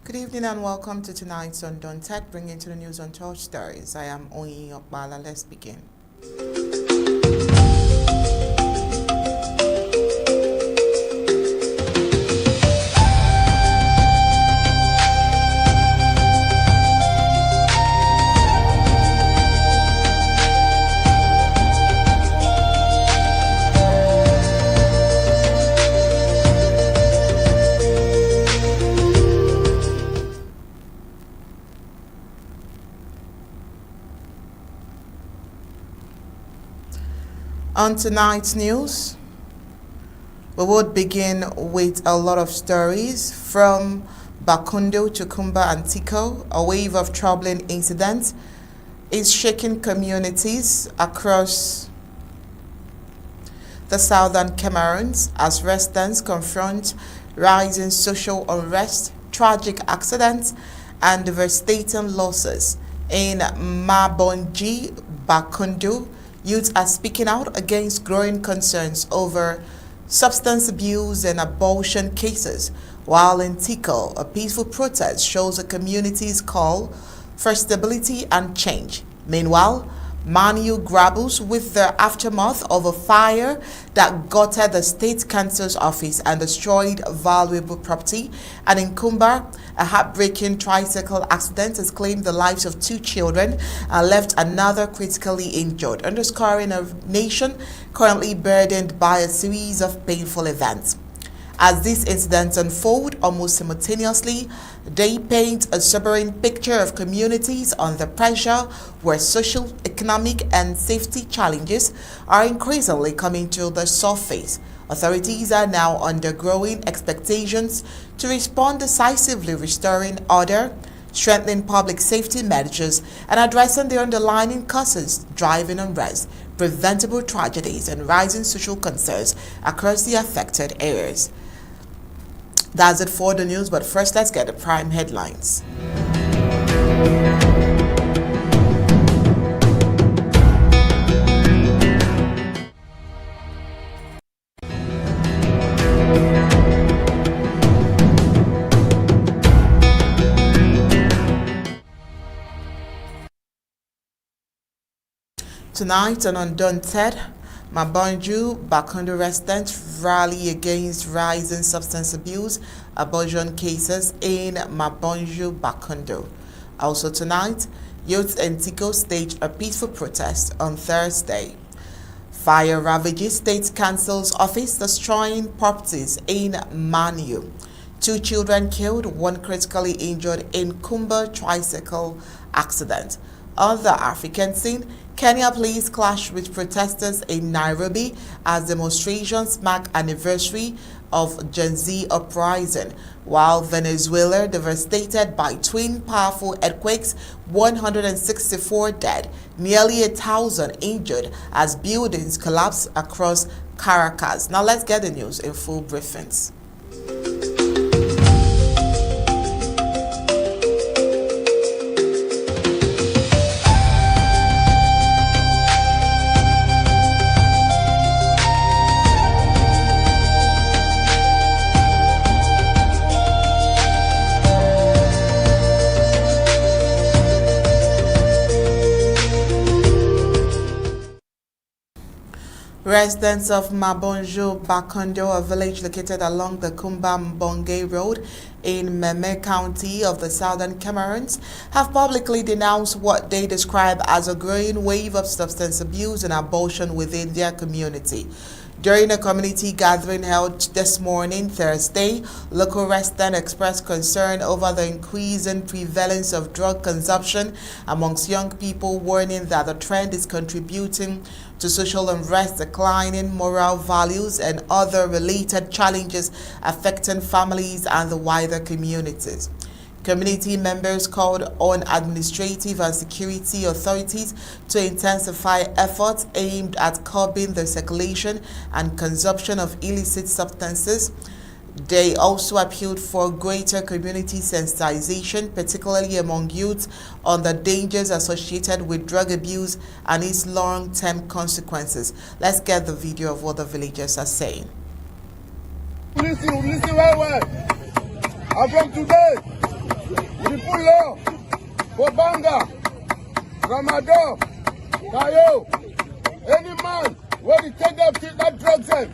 Good evening and welcome to tonight's Undaunted, bringing to the news on 12 stories. I am Oyin Okbala. Let's begin. On tonight's news, we would begin with a lot of stories from Bakundu to Kumba and Tiko. A wave of troubling incidents is shaking communities across the southern Cameroons as residents confront rising social unrest, tragic accidents, and devastating losses. In Mabonji, Bakundu, youths are speaking out against growing concerns over substance abuse and abortion cases, while in Tiko, a peaceful protest shows the community's call for stability and change. Meanwhile, Manyu grapples with the aftermath of a fire that gutted the state council's office and destroyed valuable property. And in Kumba, a heartbreaking tricycle accident has claimed the lives of 2 children and left another critically injured, underscoring a nation currently burdened by a series of painful events. As these incidents unfold almost simultaneously, they paint a sobering picture of communities under pressure where social, economic, and safety challenges are increasingly coming to the surface. Authorities are now under growing expectations to respond decisively, restoring order, strengthening public safety measures, and addressing the underlying causes driving unrest, preventable tragedies, and rising social concerns across the affected areas. That's it for the news, but first let's get the prime headlines. Tonight on Undaunted, Mabonji, Bakundu residents rally against rising substance abuse, abortion cases in Mabonji, Bakundu. Also tonight, youths in Tiko staged a peaceful protest on Thursday. Fire ravages state council's office, destroying properties in Manyu. 2 children killed, 1 critically injured in Kumba tricycle accident. On the African scene, Kenya police clashed with protesters in Nairobi as demonstrations mark anniversary of Gen Z uprising, while Venezuela devastated by twin powerful earthquakes, 164 dead, nearly 1,000 injured as buildings collapse across Caracas. Now let's get the news in full briefings. Residents of Mabonji, Bakundu, a village located along the Kumba Road in Meme County of the Southern Cameroons, have publicly denounced what they describe as a growing wave of substance abuse and abortion within their community. During a community gathering held this morning, Thursday, local residents expressed concern over the increasing prevalence of drug consumption amongst young people, warning that the trend is contributing to social unrest, declining moral values, and other related challenges affecting families and the wider communities. Community members called on administrative and security authorities to intensify efforts aimed at curbing the circulation and consumption of illicit substances. They also appealed for greater community sensitization, particularly among youth, on the dangers associated with drug abuse and its long-term consequences. Let's get the video of what the villagers are saying. Listen well. I'm from today. We put law for Banga, Ramadan, Kayo, any man where they take that drugs in,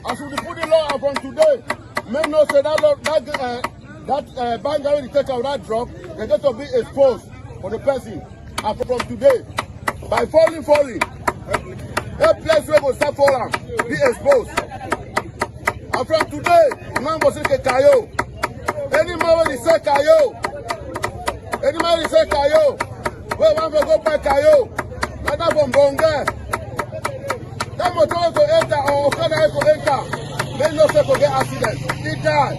as we put the law up from today, men know say that Banga where they take out that drug, they get to be exposed for the person. And from today, by falling, that place where we start falling, be exposed. And from today, man go say Kayo. Any man when they say Kayo, where one go buy Kayo, not from Bonga. That motor go enter or Okada go enter, then no say go get accident. He die.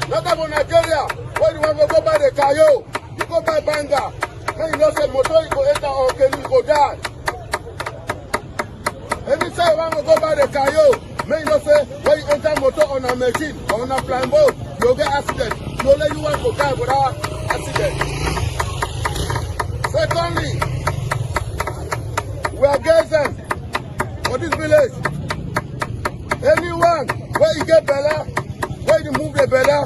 Not from Nigeria, when you want to go buy the Kayo, you go buy Banga. Then you know say motor go enter or Okada go die. Any say you want to go buy the Kayo, may you know say when you enter motor on a machine or on a flying boat, you'll get accident. No let you want to die without accident. Secondly, we are gazing for this village. Anyone where you get better, where you move the better,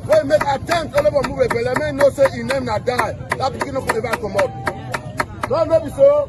where you make attempt all over move the better, may know say in them not die. That beginning for the back come out. No, no, be so.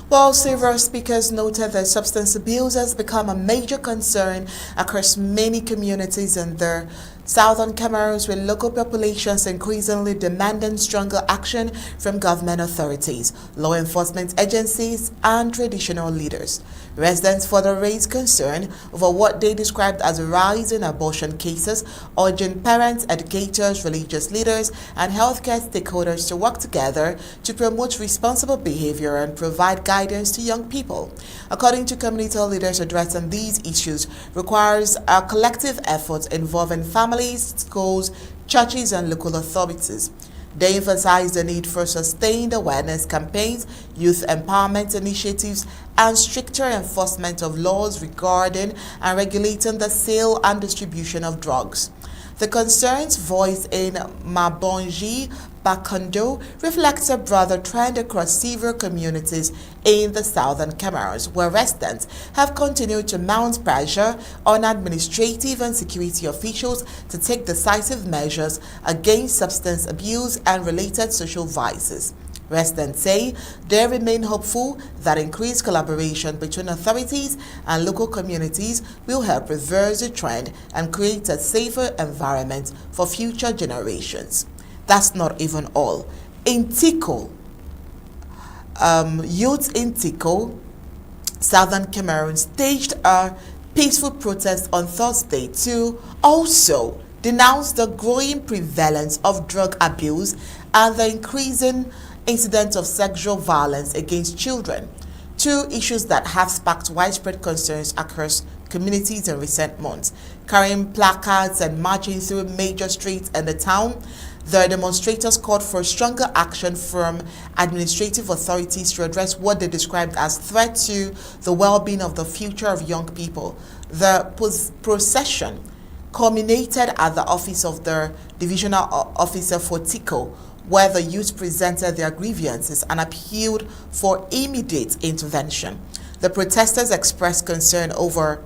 While several speakers noted that substance abuse has become a major concern across many communities in the southern Cameroons, with local populations increasingly demanding stronger action from government authorities, law enforcement agencies, and traditional leaders. Residents further raised concern over what they described as a rise in abortion cases, urging parents, educators, religious leaders, and healthcare stakeholders to work together to promote responsible behavior and provide guidance to young people. According to community leaders, addressing these issues requires a collective effort involving families, schools, churches, and local authorities. They emphasize the need for sustained awareness campaigns, youth empowerment initiatives, and stricter enforcement of laws regarding and regulating the sale and distribution of drugs. The concerns voiced in Mabonji, Bakundu reflects a broader trend across several communities in the southern Cameroons, where residents have continued to mount pressure on administrative and security officials to take decisive measures against substance abuse and related social vices. Residents say they remain hopeful that increased collaboration between authorities and local communities will help reverse the trend and create a safer environment for future generations. That's not even all. In Tiko, youth in Tiko, southern Cameroon, staged a peaceful protest on Thursday to also denounce the growing prevalence of drug abuse and the increasing incidents of sexual violence against children, two issues that have sparked widespread concerns across communities in recent months. Carrying placards and marching through major streets in the town, the demonstrators called for stronger action from administrative authorities to address what they described as threat to the well-being of the future of young people. The procession culminated at the office of the divisional officer for Tiko, where the youth presented their grievances and appealed for immediate intervention. The protesters expressed concern over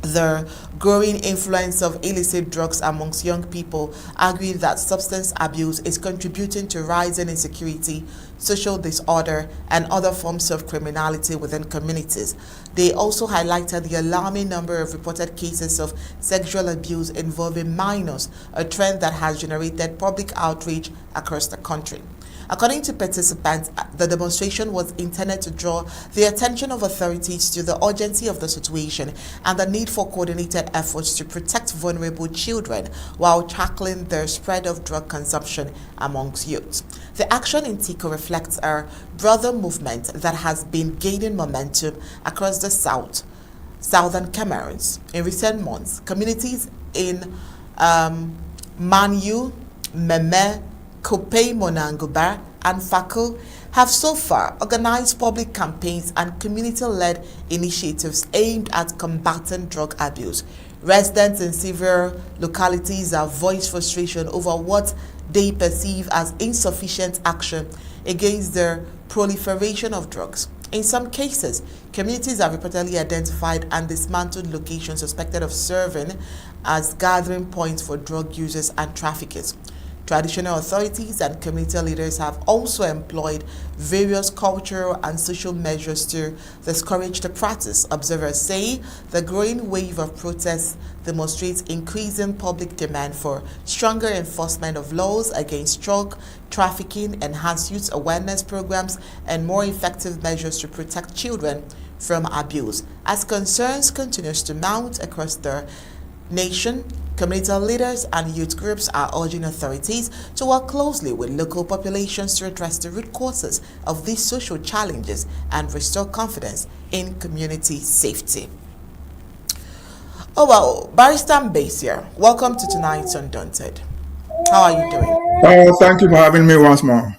the growing influence of illicit drugs amongst young people, arguing that substance abuse is contributing to rising insecurity, social disorder, and other forms of criminality within communities. They also highlighted the alarming number of reported cases of sexual abuse involving minors, a trend that has generated public outrage across the country. According to participants, the demonstration was intended to draw the attention of authorities to the urgency of the situation and the need for coordinated efforts to protect vulnerable children while tackling the spread of drug consumption amongst youth. The action in Tiko reflects a broader movement that has been gaining momentum across the southern Cameroons. In recent months, communities in Manyu, Meme, Kopei Monangobar, and Fako have so far organized public campaigns and community-led initiatives aimed at combating drug abuse. Residents in several localities have voiced frustration over what they perceive as insufficient action against the proliferation of drugs. In some cases, communities have reportedly identified and dismantled locations suspected of serving as gathering points for drug users and traffickers. Traditional authorities and community leaders have also employed various cultural and social measures to discourage the practice. Observers say the growing wave of protests demonstrates increasing public demand for stronger enforcement of laws against drug trafficking, enhanced youth awareness programs, and more effective measures to protect children from abuse. As concerns continues to mount across the nation, community leaders and youth groups are urging authorities to work closely with local populations to address the root causes of these social challenges and restore confidence in community safety. Oh well, Barrister Mbeshia, welcome to tonight's Undaunted. How are you doing? Thank you for having me once more.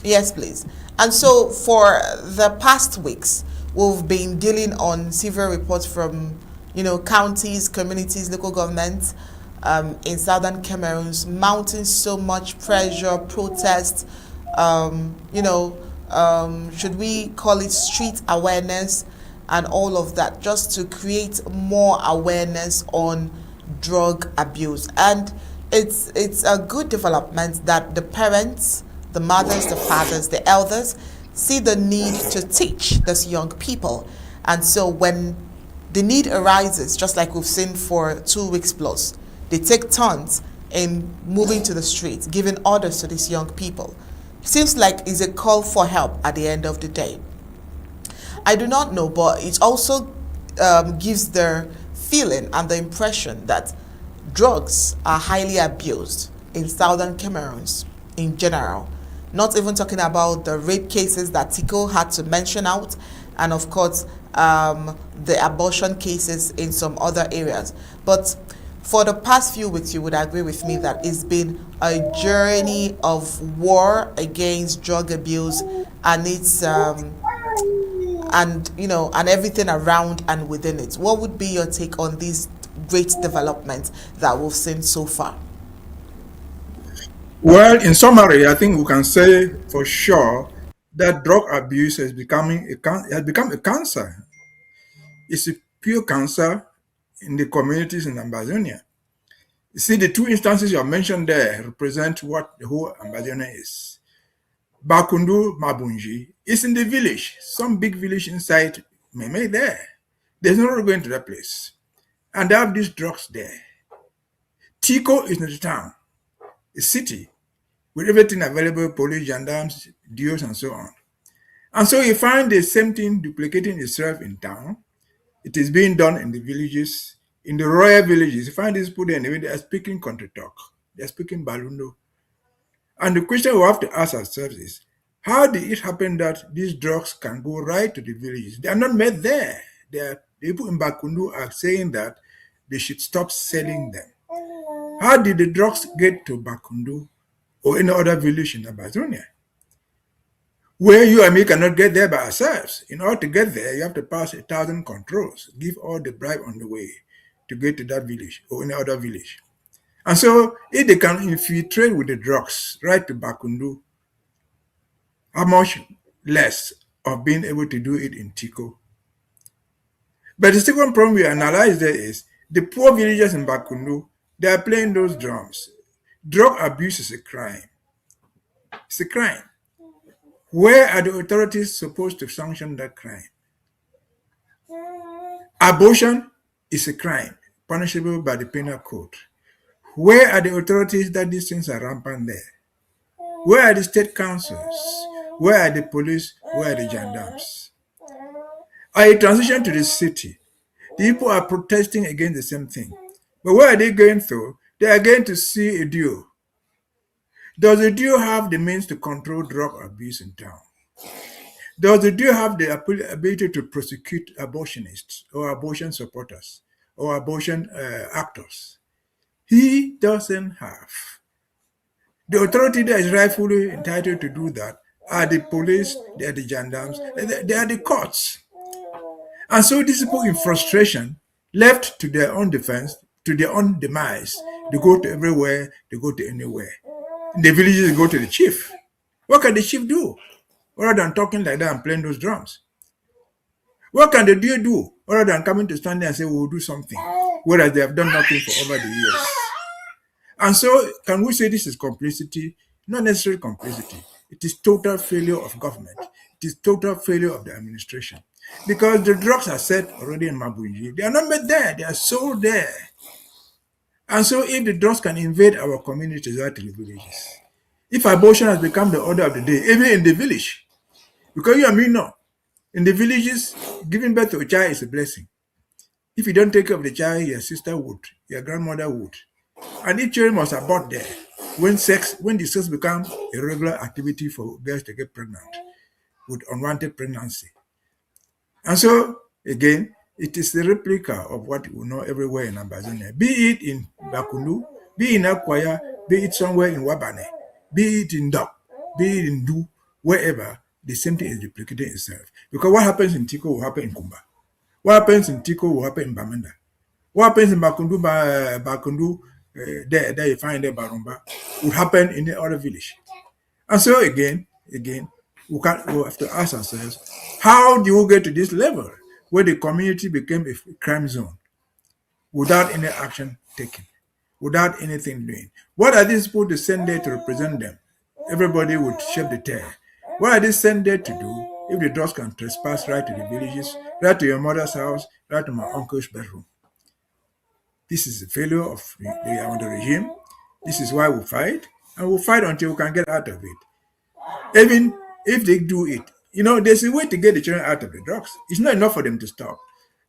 Yes, please. And so for the past weeks, we've been dealing on several reports from counties, communities, local governments in southern Cameroon mounting so much pressure, protest, should we call it street awareness and all of that, just to create more awareness on drug abuse. And it's a good development that the parents, the mothers, the fathers, the elders see the need to teach these young people. And so when the need arises, just like we've seen for 2 weeks plus, they take turns in moving to the streets, giving orders to these young people. Seems like it's a call for help at the end of the day. I do not know, but it also gives the feeling and the impression that drugs are highly abused in southern Cameroon in general. Not even talking about the rape cases that Tiko had to mention out, and of course the abortion cases in some other areas. But for the past few weeks, you would agree with me that it's been a journey of war against drug abuse and its and everything around and within it. What would be your take on these great developments that we've seen so far? Well, in summary, I think we can say for sure that drug abuse has become a cancer. It's a pure cancer in the communities in Amazonia. You see, the 2 instances you have mentioned there represent what the whole Amazonia is. Bakundu, Mabonji is in the village, some big village inside Meme there. There's no road going to that place. And they have these drugs there. Tiko is in the town, a city, with everything available, police, gendarmes, DOs, and so on. And so you find the same thing duplicating itself in town. It is being done in the villages, in the royal villages. You find these people there, and they are speaking country talk. They are speaking Balundo. And the question we have to ask ourselves is, how did it happen that these drugs can go right to the villages? They are not made there. The people in Bakundu are saying that they should stop selling them. How did the drugs get to Bakundu or any other village in Amazonia? Where you and me cannot get there by ourselves. In order to get there, you have to pass 1,000 controls, give all the bribe on the way to get to that village or any other village. And so, if they can infiltrate with the drugs right to Bakundu, how much less of being able to do it in Tiko? But the second problem we analyze there is the poor villagers in Bakundu, they are playing those drums. Drug abuse is a crime. It's a crime. Where are the authorities supposed to sanction that crime? Abortion is a crime, punishable by the penal code. Where are the authorities that these things are rampant there? Where are the state councils? Where are the police? Where are the gendarmes? I transition to the city. The people are protesting against the same thing. But where are they going through? They are going to see a DO. Does the DO have the means to control drug abuse in town? Does the DO have the ability to prosecute abortionists or abortion supporters or abortion actors? He doesn't have. The authority that is rightfully entitled to do that are the police, they are the gendarmes, they are the courts. And so these people in frustration, left to their own defense, to their own demise, they go to everywhere, they go to anywhere. In the villages, they go to the chief. What can the chief do? rather than talking like that and playing those drums? What can the DA do other than coming to stand there and say we will do something, whereas they have done nothing for over the years? And so, can we say this is complicity? Not necessarily complicity. It is total failure of government. It is total failure of the administration. Because the drugs are set already in Mabonji. They are not made there. They are sold there. And so, if the drugs can invade our communities right to the villages, if abortion has become the order of the day, even in the village, because you and me know, in the villages, giving birth to a child is a blessing. If you don't take care of the child, your sister would, your grandmother would. And each children must abort there when the sex becomes a regular activity for girls to get pregnant with unwanted pregnancy. And so, again, it is the replica of what we know everywhere in Amazonia, be it in Bakundu, be it in Akwaya, be it somewhere in Wabane, be it in Dok, be it in Du, wherever, the same thing is replicating itself. Because what happens in Tiko will happen in Kumba. What happens in Tiko will happen in Bamenda. What happens in Bakundu, there you find the Barumba, would happen in the other village. And so again, we have to ask ourselves, how do you get to this level where the community became a crime zone without any action taken, without anything doing? What are these people to send there to represent them? Everybody would shape the tail. What are they sent there to do if the dogs can trespass right to the villages, right to your mother's house, right to my uncle's bedroom? This is a failure of the regime. This is why we fight, and we'll fight until we can get out of it. Even if they do it, there's a way to get the children out of the drugs. It's not enough for them to stop.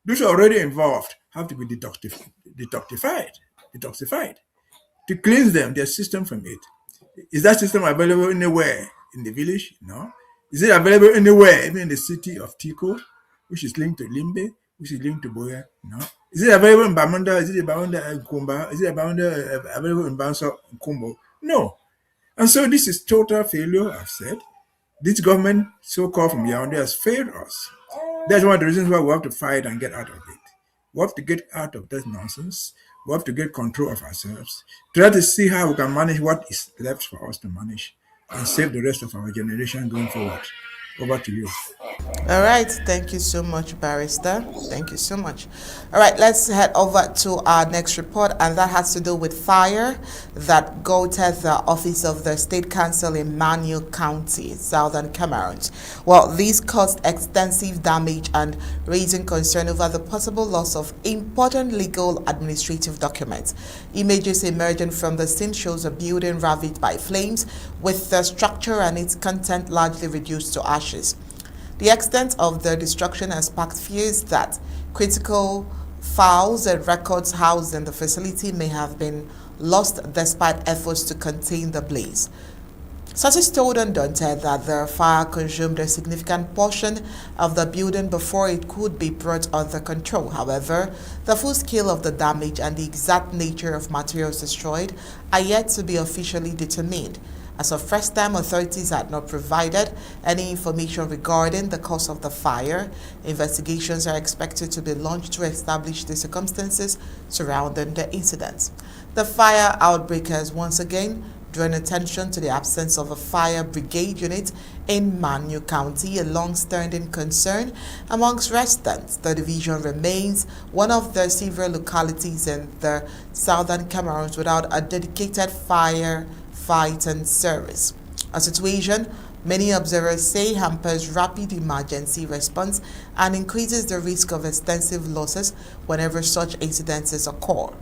Those who are already involved have to be detoxified to cleanse them, their system from it. Is that system available anywhere in the village? No. Is it available anywhere, even in the city of Tiko, which is linked to Limbe, which is linked to Boya? No. Is it available in Bamanda? Is it available in Kumba? Is it available in Banso, Kumbo? No. And so this is total failure, I've said. This government, so-called from Yaoundé, has failed us. That's one of the reasons why we have to fight and get out of it. We have to get out of that nonsense. We have to get control of ourselves. Try to see how we can manage what is left for us to manage and save the rest of our generation going forward. Over to you. All right, thank you so much, Barrister. Thank you so much. All right, let's head over to our next report, and that has to do with fire that goated the office of the State Counsel in Manyu County, Southern Cameroon. Well, these caused extensive damage and raising concern over the possible loss of important legal administrative documents. Images emerging from the scene shows a building ravaged by flames, with the structure and its content largely reduced to ashes. The extent of the destruction has sparked fears that critical files and records housed in the facility may have been lost despite efforts to contain the blaze. Sources told Undaunted that the fire consumed a significant portion of the building before it could be brought under control. However, the full scale of the damage and the exact nature of materials destroyed are yet to be officially determined. As of first time, authorities had not provided any information regarding the cause of the fire. Investigations are expected to be launched to establish the circumstances surrounding the incident. The fire outbreak has once again drawn attention to the absence of a fire brigade unit in Manyu County, a long-standing concern amongst residents. The division remains one of the several localities in the southern Cameroon without a dedicated fighting service. A situation many observers say hampers rapid emergency response and increases the risk of extensive losses whenever such incidences occur.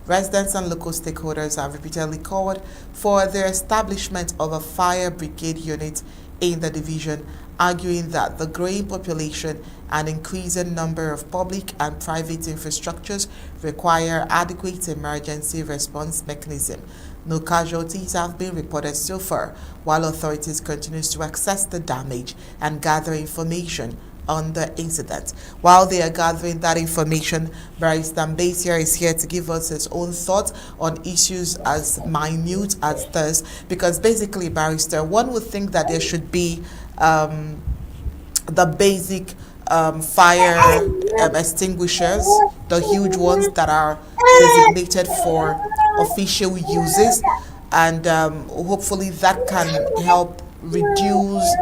Residents and local stakeholders have repeatedly called for the establishment of a fire brigade unit in the division, arguing that the growing population and increasing number of public and private infrastructures require adequate emergency response mechanism. No casualties have been reported so far, while authorities continue to assess the damage and gather information on the incident. While they are gathering that information, Barrister Mbeshia is here to give us his own thoughts on issues as minute as this, because basically, Barrister, one would think that there should be the basic fire extinguishers, the huge ones that are designated for official uses, and hopefully that can help reduce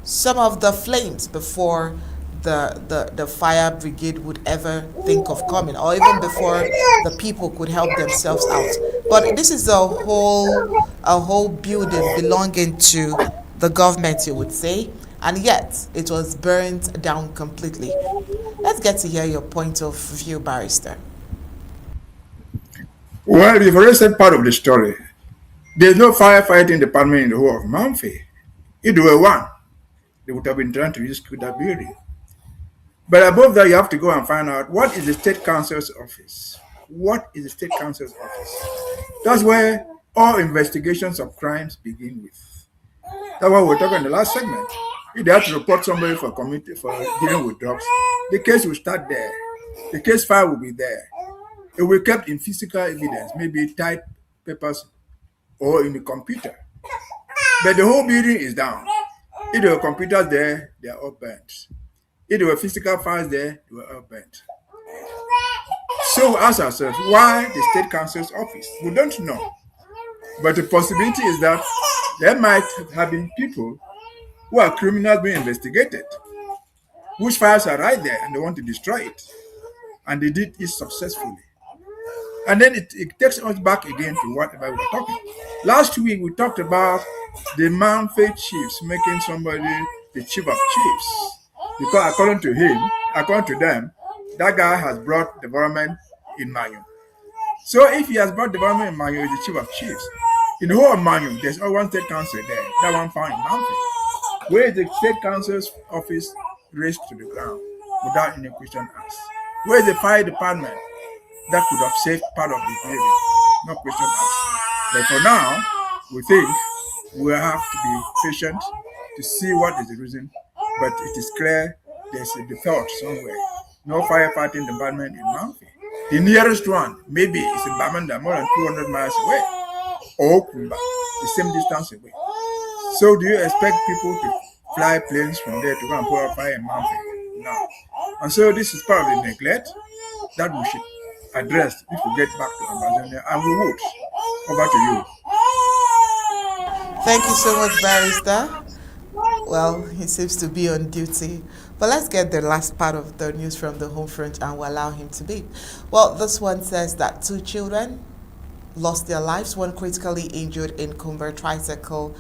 some of the flames before the fire brigade would ever think of coming, or even before the people could help themselves out. But this is a whole building belonging to the government, you would say, and yet it was burned down completely. Let's get to hear your point of view, Barrister. Well, you've already said part of the story. There's no firefighting department in the whole of Mamfe. If there were one, they would have been trying to rescue that building. But above that, you have to go and find out what is the State Council's office. What is the State Council's office? That's where all investigations of crimes begin with. That's what we were talking in the last segment. If they have to report somebody for community for dealing with drugs, the case will start there. The case file will be there. It will be kept in physical evidence, maybe typed papers or in the computer. But the whole building is down. If there were computers there, they are all burnt. If there were physical files there, they were all burnt. So we ask ourselves, why the State Council's office? We don't know. But the possibility is that there might have been people who are criminals being investigated, whose files are right there and they want to destroy it. And they did it successfully. And then it takes us back again to whatever we were talking. Last week we talked about the Manfe chiefs making somebody the chief of chiefs. Because according to them, that guy has brought development in Manyu. So if he has brought development in Manyu, he's the chief of chiefs. In the whole of Manyu, there's only one state council there. That one found in Manfe. Where is the state council's office raised to the ground without any question asked? Where is the fire department that could have saved part of the building? No question asked. But for now, we think we have to be patient to see what is the reason. But it is clear there's a default somewhere. No firefighting department in Mamfe. The nearest one, maybe, is in Bamanda, more than 200 miles away, or Kumba, the same distance away. So do you expect people to fly planes from there to go and put out fire in Mamfe? No. And so this is part of the neglect that we should address if we get back to Amazonia, and we would. Over to you. Thank you so much, Barrister. Well, he seems to be on duty. But let's get the last part of the news from the home front and we'll allow him to be. Well, this one says that 2 children lost their lives, one critically injured in Kumba Tricycle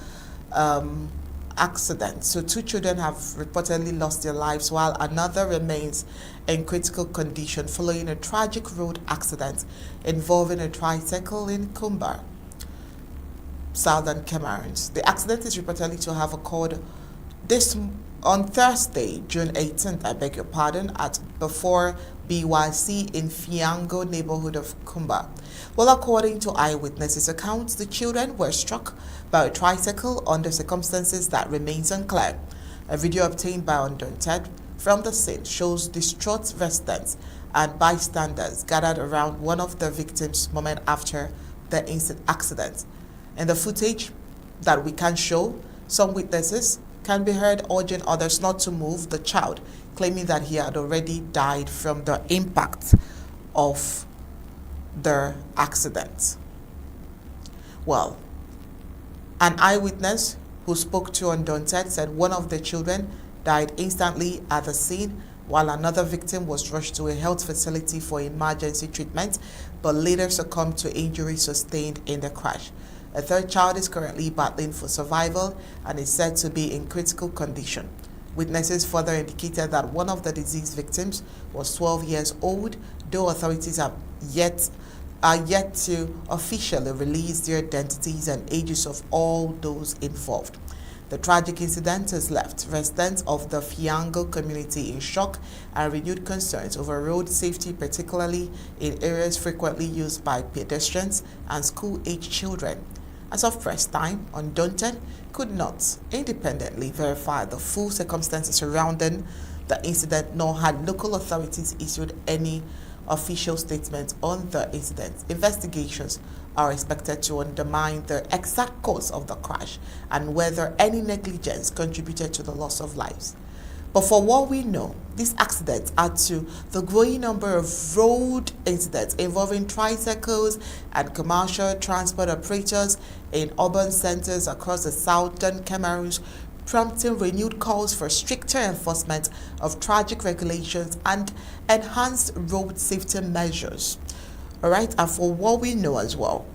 accident. So 2 children have reportedly lost their lives while another remains in critical condition following a tragic road accident involving a tricycle in Kumba, Southern Cameroon. The accident is reportedly to have occurred on Thursday, June 18th, I beg your pardon, at before BYC in Fiango neighborhood of Kumba. Well, according to eyewitnesses' accounts, the children were struck by a tricycle under circumstances that remains unclear. A video obtained by Undaunted from the scene shows distraught residents and bystanders gathered around one of the victims moment after the accident. In the footage that we can show, some witnesses can be heard urging others not to move the child, claiming that he had already died from the impact of the accident. Well, an eyewitness who spoke to Undaunted said one of the children died instantly at the scene, while another victim was rushed to a health facility for emergency treatment, but later succumbed to injuries sustained in the crash. A third child is currently battling for survival and is said to be in critical condition. Witnesses further indicated that one of the deceased victims was 12 years old, though authorities are yet to officially release their identities and ages of all those involved. The tragic incident has left residents of the Fiango community in shock and renewed concerns over road safety, particularly in areas frequently used by pedestrians and school-age children. As of press time, Undaunted could not independently verify the full circumstances surrounding the incident, nor had local authorities issued any official statement on the incident. Investigations are expected to undermine the exact cause of the crash and whether any negligence contributed to the loss of lives. But for what we know, these accidents add to the growing number of road incidents involving tricycles and commercial transport operators in urban centers across the southern Cameroon, prompting renewed calls for stricter enforcement of traffic regulations and enhanced road safety measures. All right, and for what we know as well,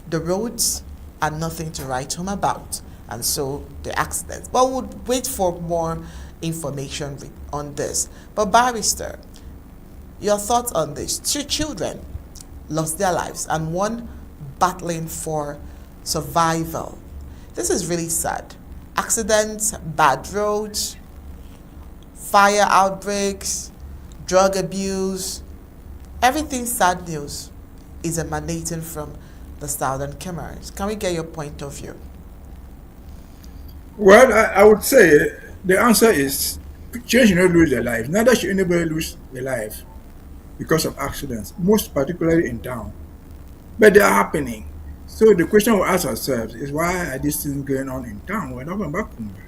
the roads are nothing to write home about, and so the accidents. But we'll wait for more information on this. But Barrister, your thoughts on this? 2 children lost their lives and one battling for survival. This is really sad. Accidents, bad roads, fire outbreaks, drug abuse, everything sad news is emanating from the Southern Cameroons. Can we get your point of view? Well, I would say the answer is children should not lose their life. Neither should anybody lose their life because of accidents, most particularly in town. But they are happening. So the question we ask ourselves is, why are these things going on in town? We're talking about Kumba.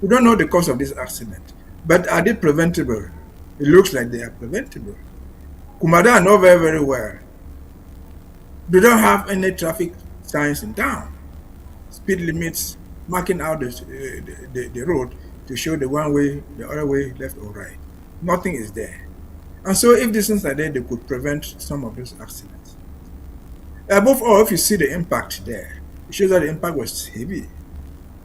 We don't know the cause of this accident, but are they preventable? It looks like they are preventable. Kumada are not very, very well. They don't have any traffic signs in town. Speed limits marking out the road to show the one way, the other way, left or right. Nothing is there. And so if these things are there, they could prevent some of those accidents. Above all, if you see the impact there, it shows that the impact was heavy.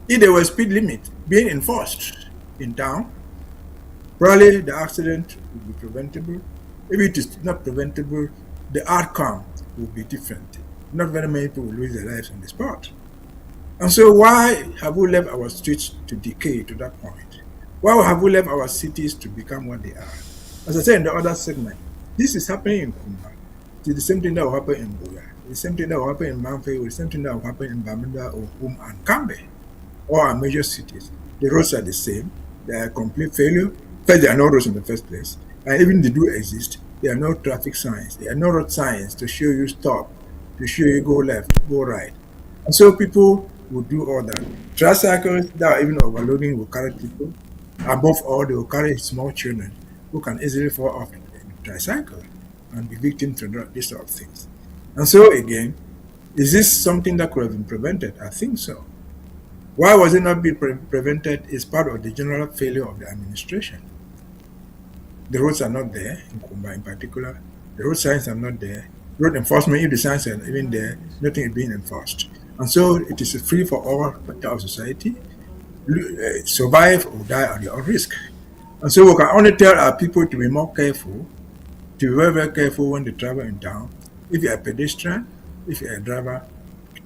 If there was speed limit being enforced in town, probably the accident would be preventable. If it is not preventable, the outcome will be different. Not very many people will lose their lives on the spot. And so why have we left our streets to decay to that point? Why have we left our cities to become what they are? As I said in the other segment, this is happening in Kumba. It's the same thing that will happen in Boya. It's the same thing that will happen in Manfei. It's the same thing that will happen in Bamenda or and Kambe. All our major cities. The roads are the same. They are a complete failure. First, there are no roads in the first place. And even if they do exist, there are no traffic signs. There are no road signs to show you stop, to show you go left, go right. And so people will do all that. Tricycles that are even overloading will carry people. Above all, they will carry small children who can easily fall off the tricycle and be victim to these sort of things. And so again, is this something that could have been prevented? I think so. Why was it not being prevented is part of the general failure of the administration. The roads are not there, in Kumba in particular. The road signs are not there. Road enforcement, if the signs are even there, nothing is being enforced. And so it is free for all part of society, survive or die at your own risk. And so we can only tell our people to be more careful, to be very, very careful when they travel in town. If you're a pedestrian, if you're a driver,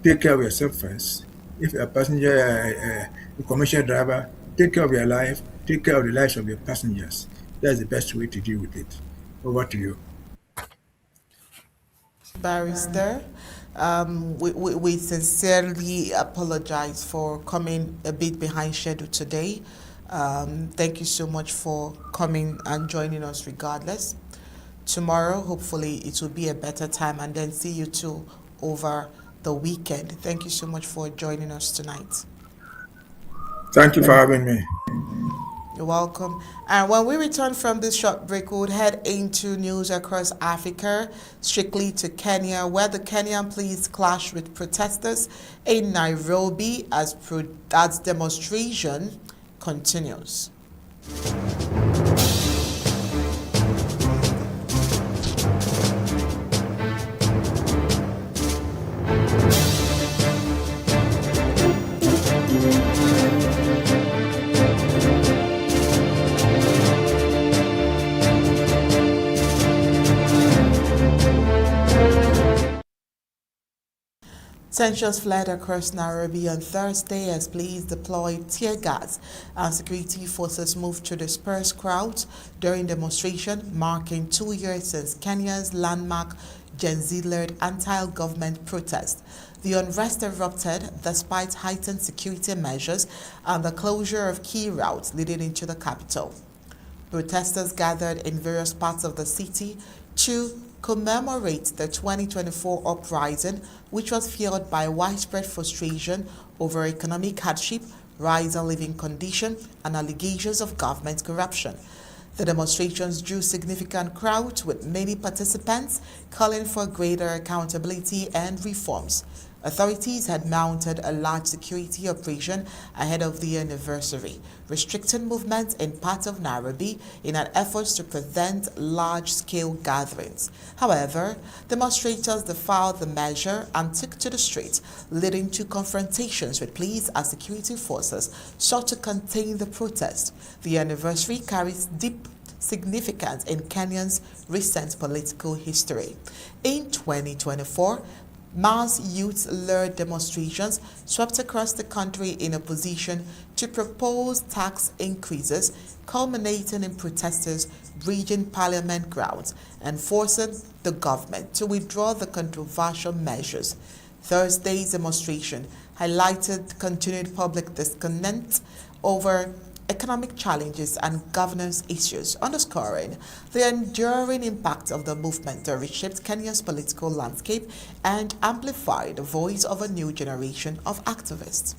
take care of yourself first. If you're a passenger, a commercial driver, take care of your life, take care of the lives of your passengers. That's the best way to deal with it. Over to you. Barrister, we sincerely apologize for coming a bit behind schedule today. Thank you so much for coming and joining us regardless. Tomorrow, hopefully, it will be a better time, and then see you two over the weekend. Thank you so much for joining us tonight. Thank you for having me. You're welcome. And when we return from this short break, we'll head into news across Africa, strictly to Kenya, where the Kenyan police clashed with protesters in Nairobi as demonstration continues. Tensions fled across Nairobi on Thursday as police deployed tear gas and security forces moved to disperse crowds during demonstration marking 2 years since Kenya's landmark Gen Z-led anti-government protest. The unrest erupted despite heightened security measures and the closure of key routes leading into the capital. Protesters gathered in various parts of the city to commemorate the 2024 uprising, which was fueled by widespread frustration over economic hardship, rise in living conditions, and allegations of government corruption. The demonstrations drew significant crowds, with many participants calling for greater accountability and reforms. Authorities had mounted a large security operation ahead of the anniversary, restricting movement in parts of Nairobi in an effort to prevent large-scale gatherings. However, demonstrators defied the measure and took to the streets, leading to confrontations with police as security forces sought to contain the protest. The anniversary carries deep significance in Kenya's recent political history. In 2024, mass youth-led demonstrations swept across the country in opposition to proposed tax increases, culminating in protesters breaching parliament grounds and forcing the government to withdraw the controversial measures. Thursday's demonstration highlighted continued public discontent over economic challenges and governance issues, underscoring the enduring impact of the movement that reshaped Kenya's political landscape and amplified the voice of a new generation of activists.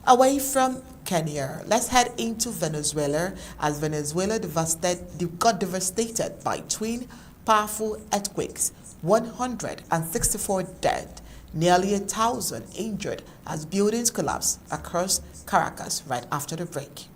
Away from Kenya, let's head into Venezuela, as Venezuela got devastated by twin powerful earthquakes, 164 dead, nearly 1,000 injured as buildings collapsed across Caracas right after the break.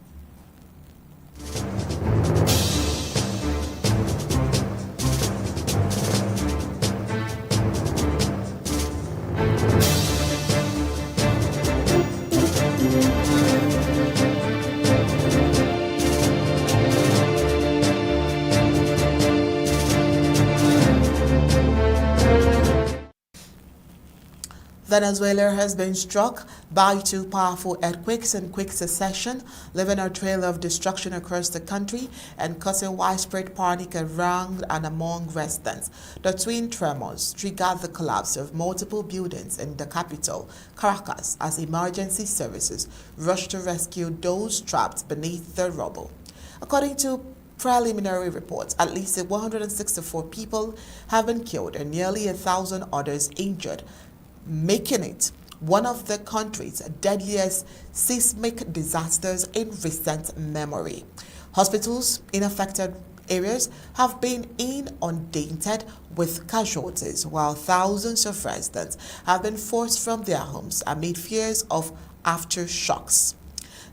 Venezuela has been struck by two powerful earthquakes in quick succession, leaving a trail of destruction across the country and causing widespread panic around and among residents. The twin tremors triggered the collapse of multiple buildings in the capital, Caracas, as emergency services rushed to rescue those trapped beneath the rubble. According to preliminary reports, at least 164 people have been killed and nearly 1,000 others injured, making it one of the country's deadliest seismic disasters in recent memory. Hospitals in affected areas have been inundated with casualties, while thousands of residents have been forced from their homes amid fears of aftershocks.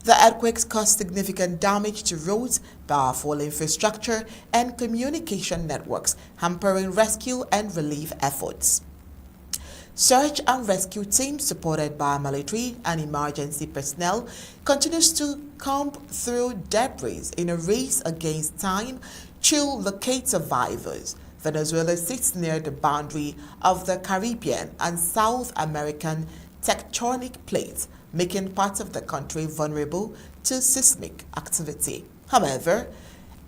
The earthquakes caused significant damage to roads, powerful infrastructure, and communication networks, hampering rescue and relief efforts. Search and rescue teams supported by military and emergency personnel continues to comb through debris in a race against time to locate survivors. Venezuela sits near the boundary of the Caribbean and South American tectonic plates, making parts of the country vulnerable to seismic activity. However,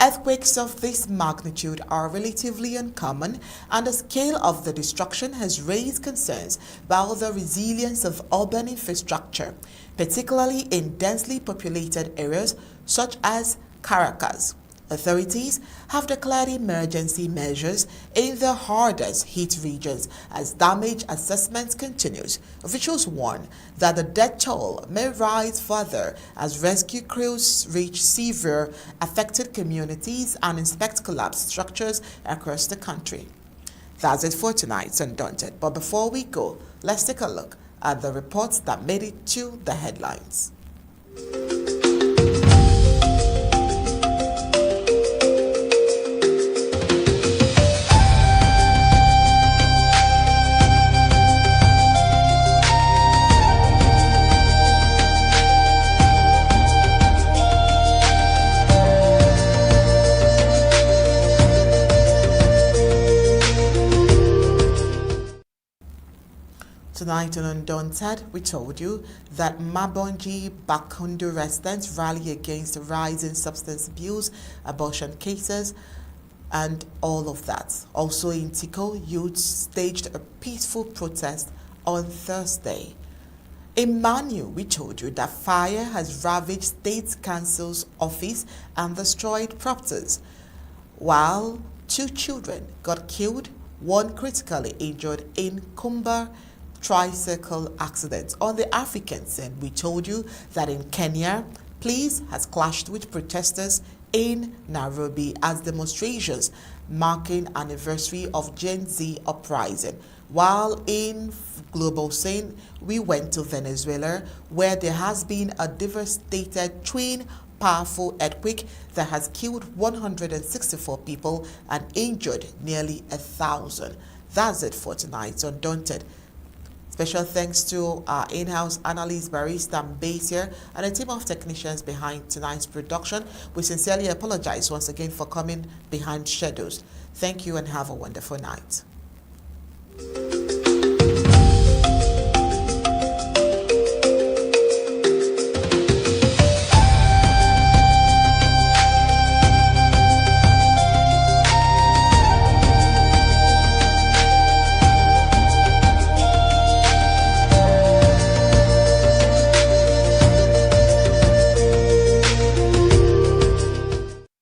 earthquakes of this magnitude are relatively uncommon, and the scale of the destruction has raised concerns about the resilience of urban infrastructure, particularly in densely populated areas such as Caracas. Authorities have declared emergency measures in the hardest hit regions as damage assessment continues. Officials warn that the death toll may rise further as rescue crews reach severe affected communities and inspect collapsed structures across the country. That's it for tonight's Undaunted. But before we go, let's take a look at the reports that made it to the headlines. Tonight on Undaunted, we told you that Mabonji Bakundu residents rally against rising substance abuse, abortion cases, and all of that. Also in Tiko, youth staged a peaceful protest on Thursday. In Manyu, we told you that fire has ravaged State Council's office and destroyed properties, while 2 children got killed, 1 critically injured in Kumba Tricycle accident. On the African scene, we told you that in Kenya, police has clashed with protesters in Nairobi as demonstrations marking anniversary of Gen Z uprising While in global scene, we went to Venezuela, where there has been a devastated twin powerful earthquake that has killed 164 people and injured nearly 1,000. That's it for tonight's Undaunted. Special thanks to our in-house analyst barista Mbeshia and a team of technicians behind tonight's production. We sincerely apologize once again for coming behind shadows. Thank you and have a wonderful night.